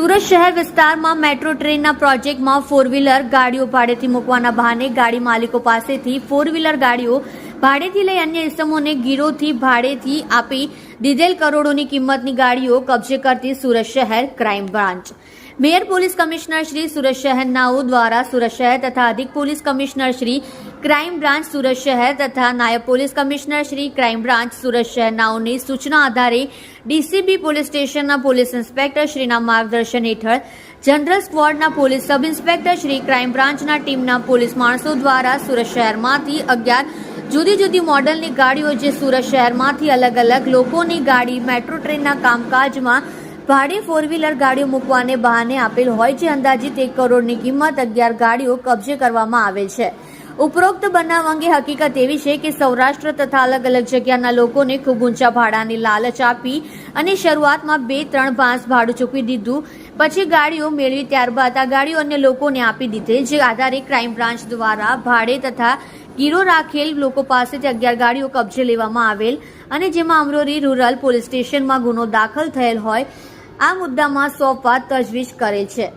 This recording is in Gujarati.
સુરત શહેર વિસ્તારમાં મેટ્રો ટ્રેનના પ્રોજેક્ટમાં ફોર વ્હીલર ગાડીઓ ભાડેથી મૂકવાના બહાને ગાડી માલિકો પાસેથી ફોર વ્હીલર ગાડીઓ ભાડેથી લઈ અન્ય ઇસમોને ગીરોથી ભાડેથી આપી દીધેલ કરોડોની કિંમતની ગાડીઓ કબજે કરતી સુરત શહેર crime branch mayor police commissioner Shri Surat શહેર નાઓ દ્વારા સુરત શહેર તથા અધિક police commissioner Shri crime branch Surat શહેર તથા નાયબ police commissioner Shri crime branch Surat શહેર નાઓની સૂચના આધારે ડીસીબી પોલીસ સ્ટેશનના પોલીસ ઇન્સ્પેક્ટર શ્રીના માર્ગદર્શન હેઠળ જનરલ સ્ક્વોડના police sub inspector Shri crime બ્રાન્ચના ટીમના પોલીસ માણસો દ્વારા સુરત શહેરમાંથી 11 જુદી જુદી મોડલની ગાડીઓ જે સુરત શહેરમાંથી અલગ અલગ લોકોની ગાડી મેટ્રો ટ્રેનના કામકાજમાં ભાડે ફોર વ્હીલર ગાડીઓ મૂકવાને બહાને આપેલ હોય જે અંદાજિત 1 કરોડની કિંમત 11 ગાડીઓ કબજે કરવામાં આવેલ છે. ઉપરોક્ત બનાવ અંગે હકીકત એવી છે કે સૌરાષ્ટ્ર તથા અલગ અલગ જગ્યાના લોકોને ખૂબ ઊંચા ભાડાની લાલચ આપી અને શરૂઆતમાં 2-3 ભાંસ ભાડું ચૂકવી દીધું, પછી ગાડીઓ મેળવી ત્યારબાદ આ ગાડીઓ અન્ય લોકોને આપી દીધેલ, જે આધારે ક્રાઇમ બ્રાન્ચ દ્વારા ભાડે તથા ગીરો રાખેલ લોકો પાસેથી 11 ગાડીઓ કબજે લેવામાં આવેલ અને જેમાં અમરોલી રૂરલ પોલીસ સ્ટેશનમાં ગુનો દાખલ થયેલ હોય આ મુદ્દામાં સોંપવા તજવીજ કરેલ છે.